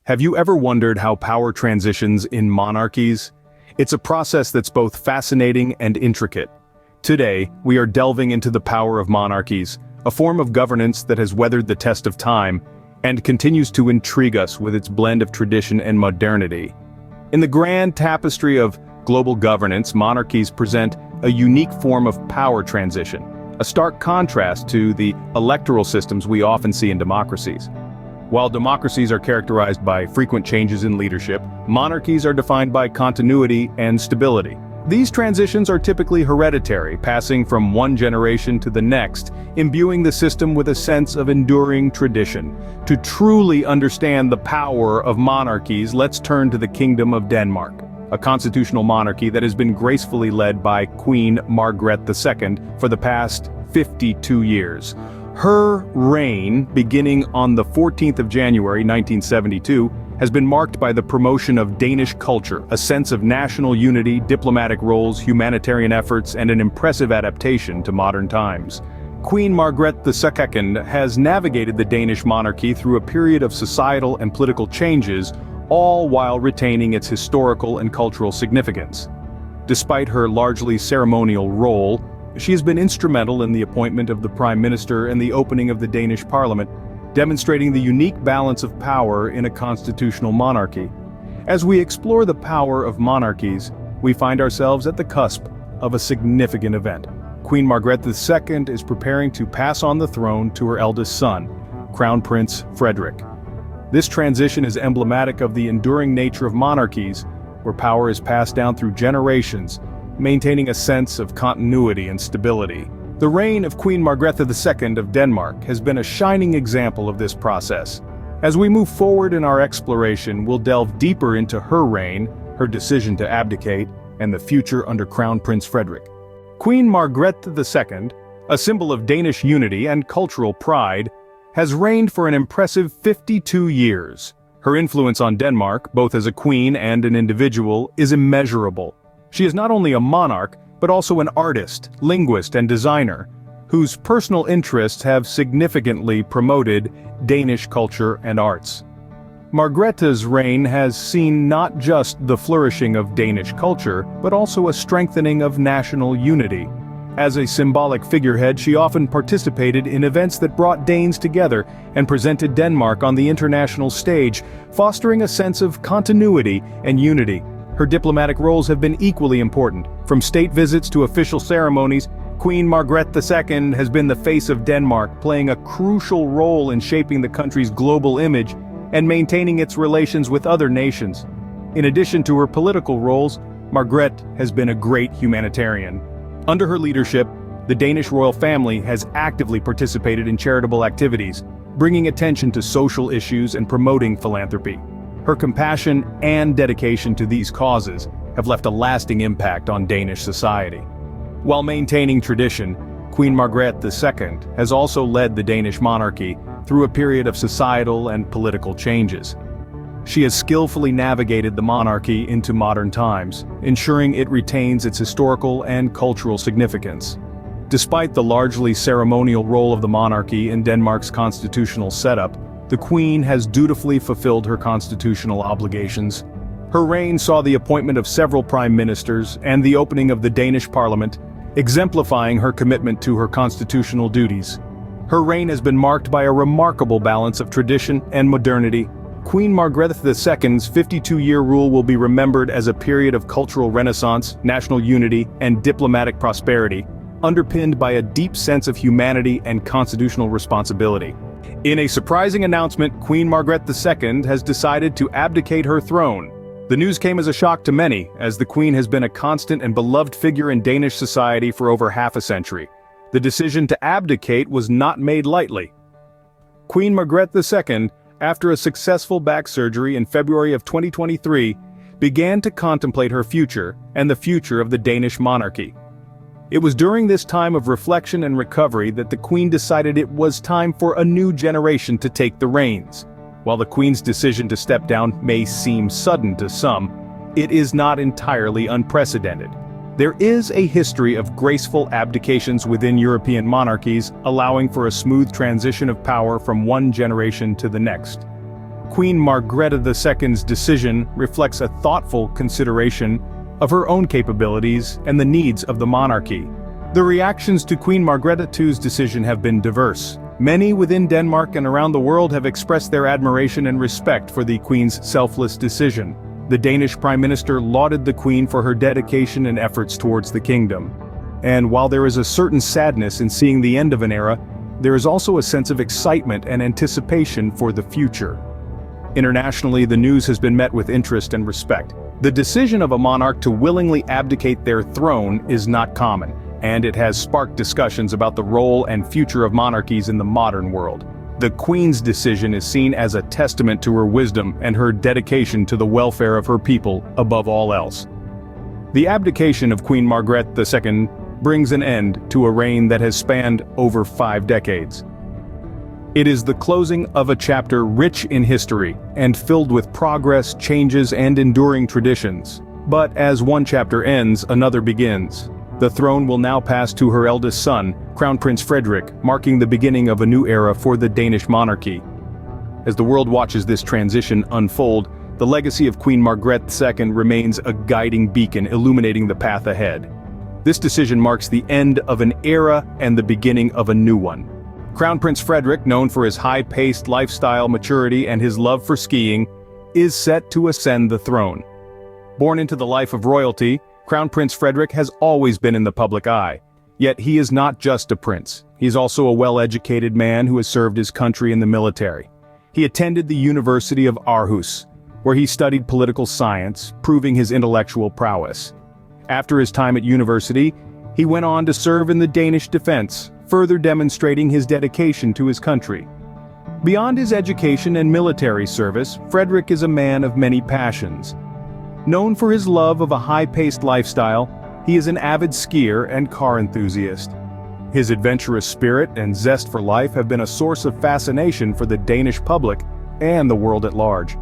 Have you ever wondered how power transitions in monarchies? It's a process that's both fascinating and intricate. Today, we are delving into the power of monarchies, a form of governance that has weathered the test of time and continues to intrigue us with its blend of tradition and modernity. In the grand tapestry of global governance, monarchies present a unique form of power transition, a stark contrast to the electoral systems we often see in democracies. While democracies are characterized by frequent changes in leadership, monarchies are defined by continuity and stability. These transitions are typically hereditary, passing from one generation to the next, imbuing the system with a sense of enduring tradition. To truly understand the power of monarchies, let's turn to the Kingdom of Denmark, a constitutional monarchy that has been gracefully led by Queen Margrethe II for the past 52 years. Her reign, beginning on the 14th of January 1972, has been marked by the promotion of Danish culture, a sense of national unity, diplomatic roles, humanitarian efforts, and an impressive adaptation to modern times. Queen Magrethe II has navigated the Danish monarchy through a period of societal and political changes, all while retaining its historical and cultural significance. Despite her largely ceremonial role, she has been instrumental in the appointment of the Prime Minister and the opening of the Danish Parliament, demonstrating the unique balance of power in a constitutional monarchy. As we explore the power of monarchies, we find ourselves at the cusp of a significant event. Queen Margrethe II is preparing to pass on the throne to her eldest son, Crown Prince Frederik. This transition is emblematic of the enduring nature of monarchies, where power is passed down through generations, maintaining a sense of continuity and stability. The reign of Queen Margrethe II of Denmark has been a shining example of this process. As we move forward in our exploration, we'll delve deeper into her reign, her decision to abdicate, and the future under Crown Prince Frederik. Queen Margrethe II, a symbol of Danish unity and cultural pride, has reigned for an impressive 52 years. Her influence on Denmark, both as a queen and an individual, is immeasurable. She is not only a monarch, but also an artist, linguist, and designer, whose personal interests have significantly promoted Danish culture and arts. Margrethe's reign has seen not just the flourishing of Danish culture, but also a strengthening of national unity. As a symbolic figurehead, she often participated in events that brought Danes together and presented Denmark on the international stage, fostering a sense of continuity and unity. Her diplomatic roles have been equally important. From state visits to official ceremonies, Queen Margrethe II has been the face of Denmark, playing a crucial role in shaping the country's global image and maintaining its relations with other nations. In addition to her political roles, Margrethe has been a great humanitarian. Under her leadership, the Danish royal family has actively participated in charitable activities, bringing attention to social issues and promoting philanthropy. Her compassion and dedication to these causes have left a lasting impact on Danish society. While maintaining tradition, Queen Margrethe II has also led the Danish monarchy through a period of societal and political changes. She has skillfully navigated the monarchy into modern times, ensuring it retains its historical and cultural significance. Despite the largely ceremonial role of the monarchy in Denmark's constitutional setup, the Queen has dutifully fulfilled her constitutional obligations. Her reign saw the appointment of several prime ministers and the opening of the Danish parliament, exemplifying her commitment to her constitutional duties. Her reign has been marked by a remarkable balance of tradition and modernity. Queen Margrethe II's 52-year rule will be remembered as a period of cultural renaissance, national unity, and diplomatic prosperity, underpinned by a deep sense of humanity and constitutional responsibility. In a surprising announcement, Queen Margrethe II has decided to abdicate her throne. The news came as a shock to many, as the Queen has been a constant and beloved figure in Danish society for over half a century. The decision to abdicate was not made lightly. Queen Margrethe II, after a successful back surgery in February of 2023, began to contemplate her future and the future of the Danish monarchy. It was during this time of reflection and recovery that the Queen decided it was time for a new generation to take the reins. While the Queen's decision to step down may seem sudden to some, it is not entirely unprecedented. There is a history of graceful abdications within European monarchies, allowing for a smooth transition of power from one generation to the next. Queen Margrethe II's decision reflects a thoughtful consideration of her own capabilities and the needs of the monarchy. The reactions to Queen Margrethe II's decision have been diverse. Many within Denmark and around the world have expressed their admiration and respect for the Queen's selfless decision. The Danish Prime Minister lauded the Queen for her dedication and efforts towards the kingdom. And while there is a certain sadness in seeing the end of an era, there is also a sense of excitement and anticipation for the future. Internationally, the news has been met with interest and respect. The decision of a monarch to willingly abdicate their throne is not common, and it has sparked discussions about the role and future of monarchies in the modern world. The Queen's decision is seen as a testament to her wisdom and her dedication to the welfare of her people above all else. The abdication of Queen Magrethe II brings an end to a reign that has spanned over 5 decades. It is the closing of a chapter rich in history and filled with progress, changes, and enduring traditions. But as one chapter ends, another begins. The throne will now pass to her eldest son, Crown Prince Frederik, marking the beginning of a new era for the Danish monarchy. As the world watches this transition unfold, the legacy of Queen Magrethe II remains a guiding beacon illuminating the path ahead. This decision marks the end of an era and the beginning of a new one. Crown Prince Frederik, known for his high-paced lifestyle, maturity, and his love for skiing, is set to ascend the throne. Born into the life of royalty, Crown Prince Frederik has always been in the public eye. Yet he is not just a prince. He is also a well-educated man who has served his country in the military. He attended the University of Aarhus, where he studied political science, proving his intellectual prowess. After his time at university, he went on to serve in the Danish defense, further demonstrating his dedication to his country. Beyond his education and military service, Frederik is a man of many passions. Known for his love of a high-paced lifestyle, he is an avid skier and car enthusiast. His adventurous spirit and zest for life have been a source of fascination for the Danish public and the world at large.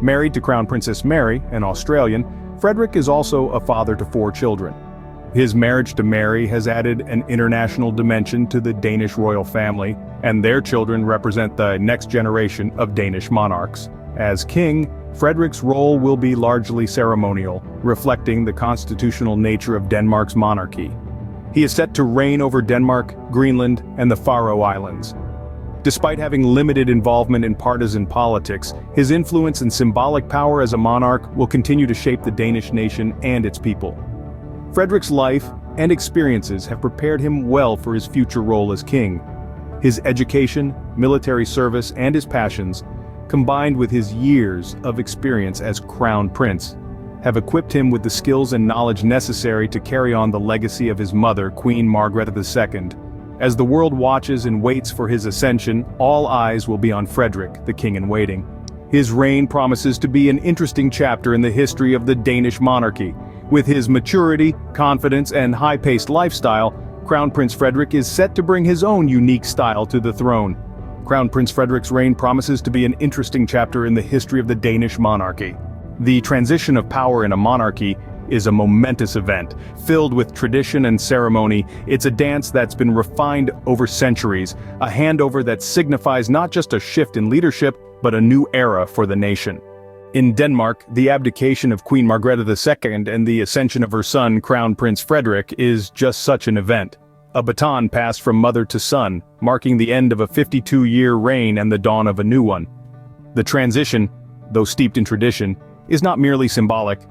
Married to Crown Princess Mary, an Australian, Frederik is also a father to 4 children. His marriage to Mary has added an international dimension to the Danish royal family, and their children represent the next generation of Danish monarchs. As king, Frederik's role will be largely ceremonial, reflecting the constitutional nature of Denmark's monarchy. He is set to reign over Denmark, Greenland, and the Faroe Islands. Despite having limited involvement in partisan politics, his influence and symbolic power as a monarch will continue to shape the Danish nation and its people. Frederik's life and experiences have prepared him well for his future role as king. His education, military service, and his passions, combined with his years of experience as crown prince, have equipped him with the skills and knowledge necessary to carry on the legacy of his mother, Queen Magrethe II. As the world watches and waits for his ascension, all eyes will be on Frederik, the king-in-waiting. His reign promises to be an interesting chapter in the history of the Danish monarchy. With his maturity, confidence, and high-paced lifestyle, Crown Prince Frederik is set to bring his own unique style to the throne. Crown Prince Frederik's reign promises to be an interesting chapter in the history of the Danish monarchy. The transition of power in a monarchy is a momentous event, filled with tradition and ceremony. It's a dance that's been refined over centuries, a handover that signifies not just a shift in leadership, but a new era for the nation. In Denmark, the abdication of Queen Margrethe II and the ascension of her son, Crown Prince Frederik, is just such an event. A baton passed from mother to son, marking the end of a 52-year reign and the dawn of a new one. The transition, though steeped in tradition, is not merely symbolic.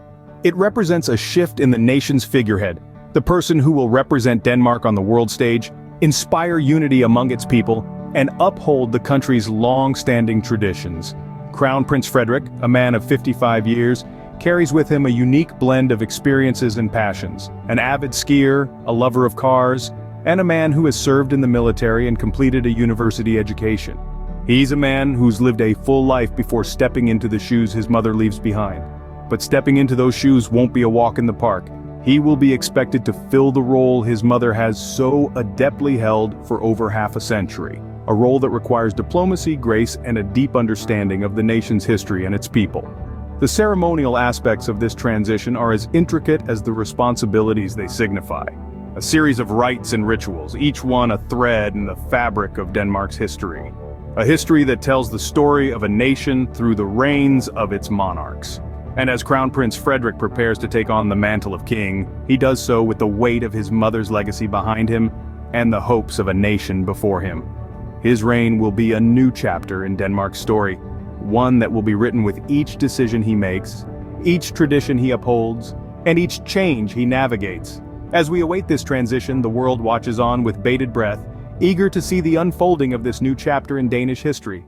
It represents a shift in the nation's figurehead, the person who will represent Denmark on the world stage, inspire unity among its people, and uphold the country's long-standing traditions. Crown Prince Frederik, a man of 55 years, carries with him a unique blend of experiences and passions. An avid skier, a lover of cars, and a man who has served in the military and completed a university education. He's a man who's lived a full life before stepping into the shoes his mother leaves behind. But stepping into those shoes won't be a walk in the park. He will be expected to fill the role his mother has so adeptly held for over half a century. A role that requires diplomacy, grace, and a deep understanding of the nation's history and its people. The ceremonial aspects of this transition are as intricate as the responsibilities they signify. A series of rites and rituals, each one a thread in the fabric of Denmark's history. A history that tells the story of a nation through the reigns of its monarchs. And as Crown Prince Frederick prepares to take on the mantle of king, he does so with the weight of his mother's legacy behind him and the hopes of a nation before him. His reign will be a new chapter in Denmark's story, one that will be written with each decision he makes, each tradition he upholds, and each change he navigates. As we await this transition, the world watches on with bated breath, eager to see the unfolding of this new chapter in Danish history.